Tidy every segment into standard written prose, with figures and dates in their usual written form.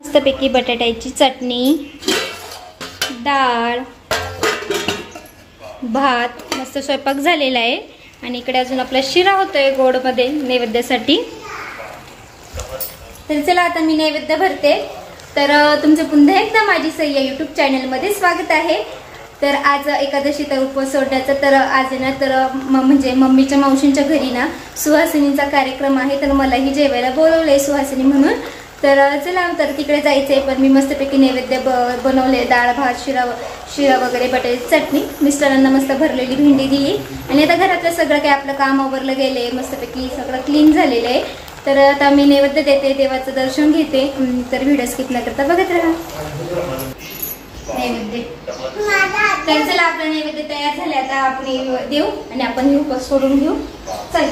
मस्तपैकी बटाट्याची चटणी, डाळ, भात, मस्त स्वयंपाक झालेला आहे। आणि इकडे अजून आपला शिरा होतोय गोडमध्ये नैवेद्यासाठी। तर चला आता मी नैवेद्य भरते। तर तुमचे पुन्हा एकदा माझी सय्या यूट्यूब चॅनलमध्ये स्वागत आहे। तर आज एकादशी तर उपवास सोडण्याचा तर आज ना तर म्हणजे मम्मीच्या मावशींच्या घरी ना सुहासिनीचा कार्यक्रम आहे। तर मलाही जेवायला बोलवलंय सुहासिनी म्हणून। तर चला तर तिकडे जायचंय। पण मी मस्तपैकी नैवेद्य बनवले, डाळ भात, शिरा वगैरे, बटाट्याची चटणी, मिस्टरांना मस्त भरलेली भेंडी दिली। आणि आता घरातलं सगळं काही आपलं काम आवरलं गेले, मस्तपैकी सगळं क्लीन झालेलं आहे। तर आता मी नैवेद्य देते, देवाचं दर्शन घेते। तर व्हिडिओ स्किप न करता बघत राहा। नैवेद्य तर चला आपला नैवेद्य तयार झाले। आता आपण देऊ आणि आपण हे उपवास सोडून घेऊ। चल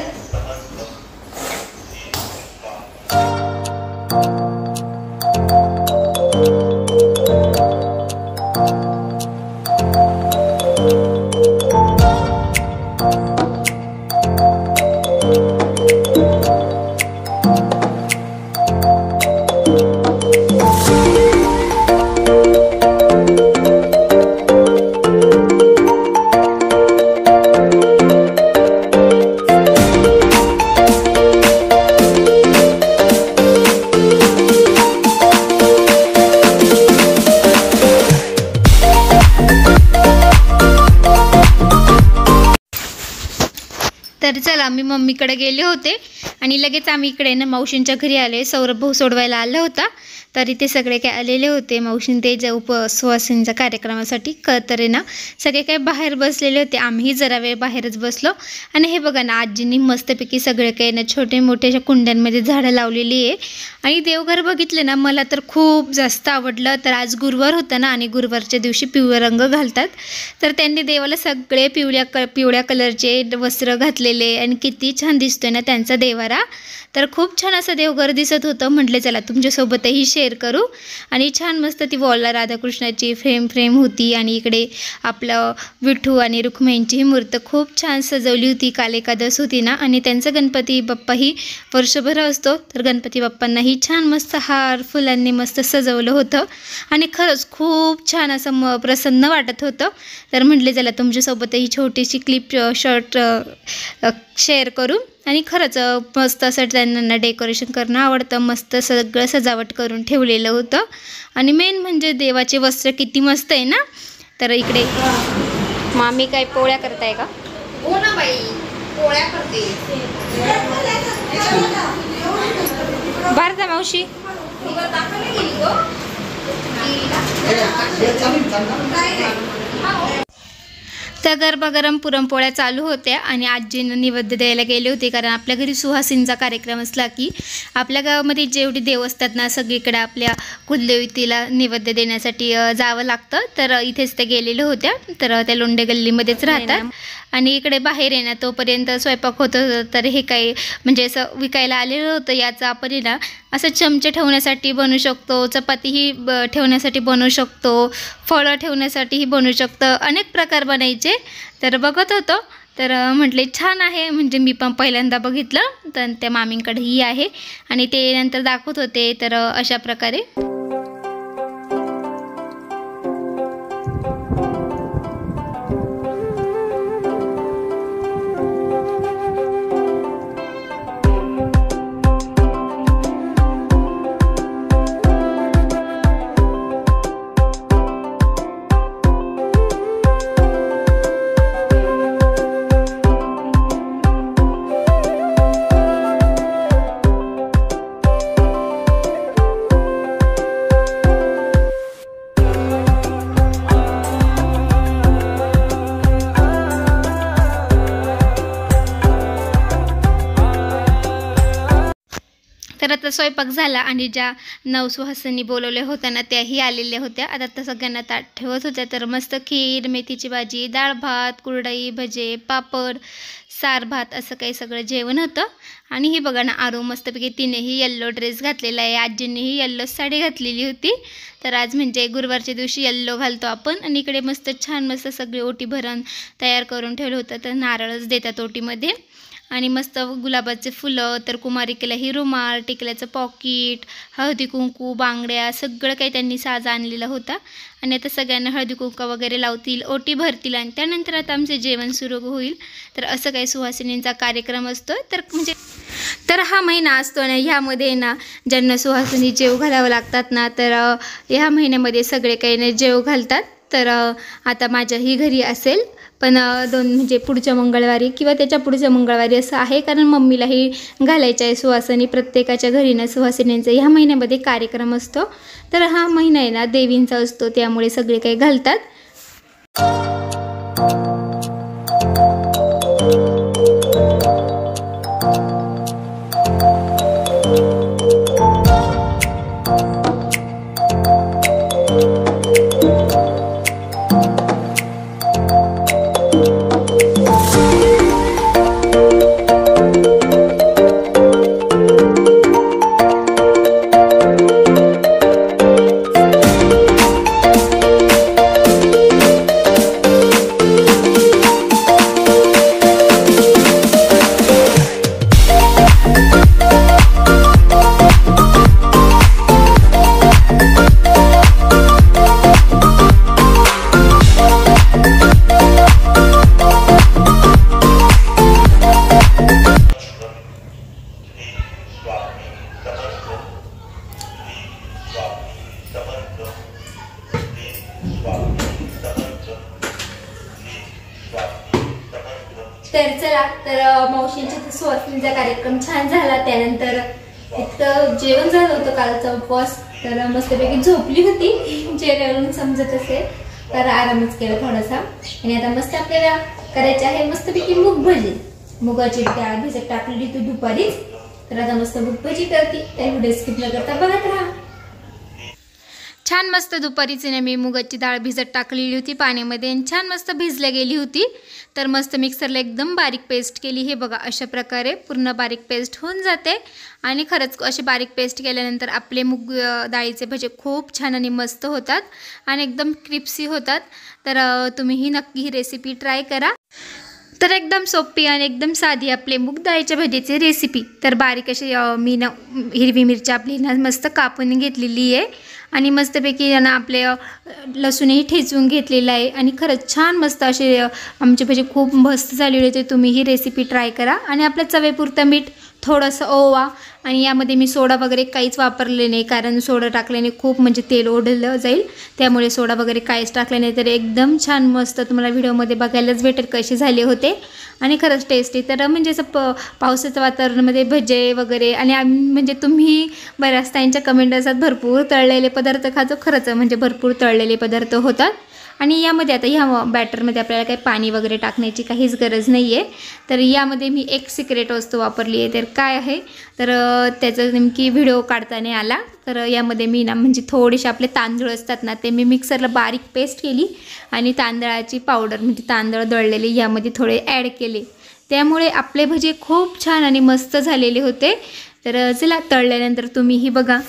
तर चला मी मम्मीकडे गेले होते आणि लगेच आम्ही इकडे ना मावशींच्या घरी आले। सौरभ भाऊ सोडवायला आला होता। तर इथे सगळे काय आलेले होते मावशीं ते जे उपवासांच्या कार्यक्रमासाठी। तर ना सगळे काय बाहेर बसलेले होते, आम्हीही जरा वेळ बाहेरच बसलो। आणि हे बघा ना आजींनी मस्तपैकी सगळे काही ना छोटे मोठे कुंड्यांमध्ये झाडं लावलेली आहे। आणि देवघर बघितले ना मला तर खूप जास्त आवडलं। तर आज गुरुवार होता ना आणि गुरुवारच्या दिवशी पिवळा रंग घालतात। तर त्यांनी देवाला सगळे पिवळ्या कलरचे वस्त्र घातलेले आणि किती छान दिसतोय ना त्यांचा देवारा। तर खूप छान असं देवघर दिसत होतं। म्हटले चला तुमच्यासोबतही शेअर करू। आणि छान मस्त ती वॉलला राधाकृष्णाची फ्रेम होती आणि इकडे आपलं विठू आणि रुक्मिणीची मूर्ती खूप छान सजवली होती। काल एकादश होती ना आणि त्यांचा गणपती बाप्पाही वर्षभर असतो। तर गणपती बाप्पांनाही छान मस्त हार फुलांनी मस्त सजवलं होतं आणि खरंच खूप छान असं प्रसन्न वाटत होतं। तर म्हटले चला तुमच्यासोबतही छोटीशी क्लिप शॉर्ट शेअर करू। आणि खरंच मस्त असं त्यांना डेकोरेशन करणं आवडतं, मस्त सगळं सजावट करून ठेवलेलं होतं। आणि मेन म्हणजे देवाचे वस्त्र किती मस्त आहे ना। तर इकडे मामी काय पोळ्या करताय का? हो ना बाई, पोळ्या करते। भारता मावशी तर गरम पुरणपोळ्या चालू होत्या आणि आजीनं निवेद्य द्यायला गेले होते। कारण आपल्या घरी सुहासिनीचा कार्यक्रम असला की आपल्या गावामध्ये जेवढे देव असतात ना सगळीकडे आपल्या कुलदेवतेला निवेद्य देण्यासाठी जावं लागतं। तर इथेच ते गेलेले होत्या। तर त्या लोंढे गल्लीमध्येच राहतात आणि इकडे बाहेर आहे ना तोपर्यंत स्वयंपाक होत होता। तर हे काही म्हणजे असं विकायला आलेलं होतं। याचं आपण ना असं चमचे ठेवण्यासाठी बनवू शकतो, चपातीही ठेवण्यासाठी बनवू शकतो, फळं ठेवण्यासाठीही बनवू शकतो, अनेक प्रकार बनायचे। तर बघत होतो तर म्हटले छान आहे, म्हणजे मी पण पहिल्यांदा बघितलं। तर त्या मामींकडेही आहे आणि ते नंतर दाखवत होते। तर अशा प्रकारे तर आता स्वयंपाक झाला आणि ज्या नवसुहासिनी बोलवल्या होत्या ना त्याही आलेल्या होत्या। आता तर सगळ्यांना ताट ठेवत होत्या। तर मस्त खीर, मेथीची भाजी, डाळ भात, कुरडई, भजे, पापड, सार भात असं काही सगळं जेवण होतं। आणि ही बघा ना आरू मस्तपैकी तिनेही येल्लो ड्रेस घातलेला आहे, आजींनीही येल्लो साडी घातलेली होती। तर आज म्हणजे गुरुवारच्या दिवशी येल्लो घालतो आपण। आणि इकडे मस्त छान मस्त सगळे ओटी भरण तयार करून ठेवलं होतं। तर नारळच देतात ओटीमध्ये आणि मस्त गुलाबाचे फुलं, तर कुमारिकेला ही रुमाल, टिकल्याचं पॉकेट, हळदी कुंकू, बांगड्या सगळं काही त्यांनी साज आणलेला होता. आणि आता सगळ्यांना हळदी कुंकू वगैरे लावतील, ओटी भरतील आणि त्यानंतर आता आमचे जेवण सुरू होईल. तर असं काही सुहासिनींचा कार्यक्रम असतो. तर हा महिना असतो ना, ह्यामध्ये ना ज्यांना सुहासिनी जेव घालावं लागतात ना, तर ह्या महिन्यामध्ये सगळे काही ना जेव घालतात. तर आता माझ्याही घरी असेल, पण म्हणजे पुढच्या मंगळवारी किंवा त्याच्या पुढच्या मंगळवारी असं आहे, कारण मम्मीलाही घालायचं आहे सुहासिनी. प्रत्येकाच्या घरी ना सुहासिनींचा ह्या महिन्यामध्ये कार्यक्रम असतो. तर हा महिना आहे ना देवींचा असतो, त्यामुळे सगळे काही घालतात. तर चला, तर मावशींच्या सुहासिनीचा कार्यक्रम छान झाला. त्यानंतर इतकं जेवण झालं होतं कालचा उपवास, तर मस्तपैकी झोपली होती. चेहऱ्यावरून समजत असेल, तर आरामच केला थोडासा. आणि आता मस्त आपल्याला करायचे आहे मस्तपैकी मूग भजी. मुगाची डाळ भिजत टाकलेली तू दुपारीच, तर आता मस्त मूग भजी करते. त्या व्हिडिओ स्किप न करता बघत राहा. छान मस्त दुपारीच ना मी मुगाची डाळ भिजत टाकलेली होती पाण्यामध्ये, आणि छान मस्त भिजल्या गेली होती. तर मस्त मिक्सरला एकदम बारीक पेस्ट केली. हे बघा, अशा प्रकारे पूर्ण बारीक पेस्ट होऊन जाते. आणि खरंच अशी बारीक पेस्ट केल्यानंतर आपले मूग डाळीचे भजे खूप छान आणि मस्त होतात आणि एकदम क्रिप्सी होतात. तर तुम्हीही नक्की ही रेसिपी ट्राय करा. तर एकदम सोपी आणि एकदम साधी आपले मूग डाळीच्या भजीची रेसिपी. तर बारीक अशी मी ना हिरवी मिरची आपली ना मस्त कापून घेतलेली आहे, आणि मस्तपैकी ना आपले लसूणही ठेचून घेतलेलं आहे. आणि खरंच छान मस्त असे आमचे भजी खूप मस्त झालेले होते. तुम्ही ही रेसिपी ट्राय करा. आणि आपल्या चवेपुरतं मीठ, थोडंसं ओवा, आणि यामध्ये मी सोडा वगैरे काहीच वापरले नाही, कारण सोडा टाकल्याने खूप म्हणजे तेल ओढलं जाईल, त्यामुळे सोडा वगैरे काहीच टाकले नाही. तर एकदम छान मस्त तुम्हाला व्हिडिओमध्ये बघायलाच भेटेल कसे झाले होते, आणि खरंच टेस्टी. तर म्हणजे असं पावसाच्या वातावरणामध्ये भजे वगैरे, आणि म्हणजे तुम्ही बऱ्याच त्यांच्या कमेंट असतात भरपूर तळलेले पदार्थ खातो. खरंच म्हणजे भरपूर तळलेले पदार्थ होतात. आणि यामध्ये आता ह्या बॅटरमध्ये आपल्याला काही पाणी वगैरे टाकण्याची काहीच गरज नाही आहे. तर यामध्ये मी एक सिक्रेट वस्तू वापरली आहे. तर काय आहे, तर त्याचं नेमकी व्हिडिओ काढता नाही आला. तर यामध्ये मी ना म्हणजे थोडेसे आपले तांदूळ असतात ना, ते मी मिक्सरला बारीक पेस्ट केली, आणि तांदळाची पावडर म्हणजे तांदूळ दळलेले यामध्ये थोडे ॲड केले. त्यामुळे आपले भजे खूप छान आणि मस्त झालेले होते. तर चला, तळल्यानंतर तुम्हीही बघा.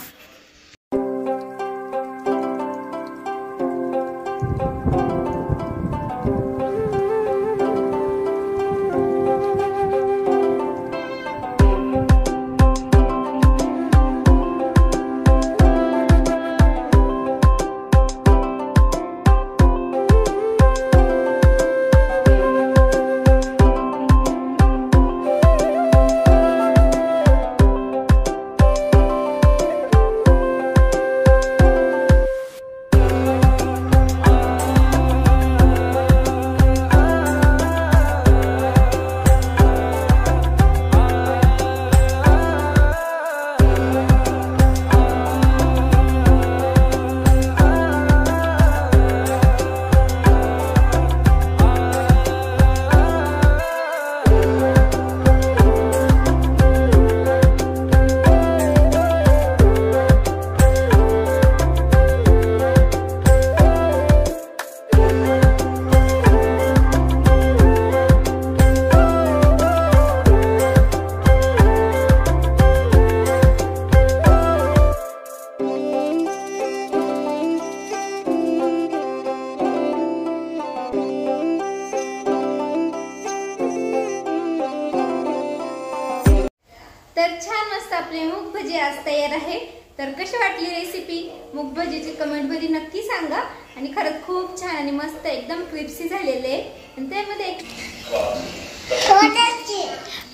आपले मूग भजी आज तयार आहे. तर कशी वाटली रेसिपी मूग भजीची कमेंटमध्ये नक्की सांगा. आणि खरंच खूप छान आणि मस्त एकदम क्रिस्पी झालेले आहे. आणि त्यामध्ये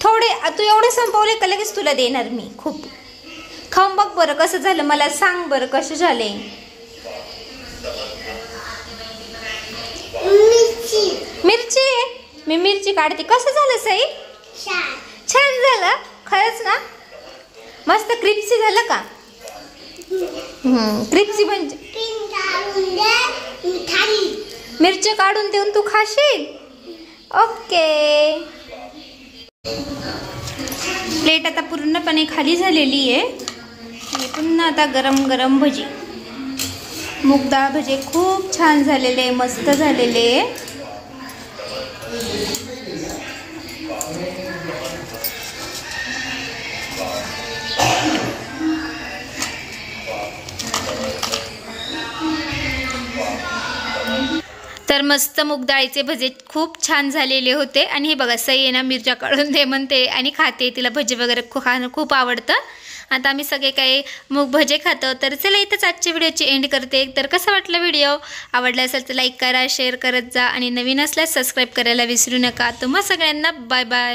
थोडे तू एवढे संपवले का लगेच तुला देणार मी. खूप खाऊन बघ बरं कसं झालं, मला सांग बरं कसं झाले. मिरची मी मिरची काढते. कसं झालं साई? छान झालं खरंच ना. मस्त क्रिस्पी झालं का? क्रिस्पी म्हणजे मिरची काढून देऊन तू खाशील. ओके. प्लेट आता पूर्णपणे खाली झालेली आहे. आणि पुन्हा आता गरम गरम भजी, मूग डाळ भजी खूप छान झालेले, मस्त झालेले. तर मस्त मूग डाळीचे भजे खूप छान झालेले होते. आणि हे बघा सई आहे ना मिरच्या काढून दे म्हणते आणि खाते. तिला भजी वगैरे खाणं खूप आवडतं. आता आम्ही सगळे काही मूग भजे खातो. तर चला इथंच आजच्या व्हिडिओची एंड करते. तर कसा वाटला व्हिडिओ? आवडला असेल तर लाईक करा, शेअर करत जा आणि नवीन असल्यास सबस्क्राईब करायला विसरू नका. तुम्हा सगळ्यांना बाय बाय.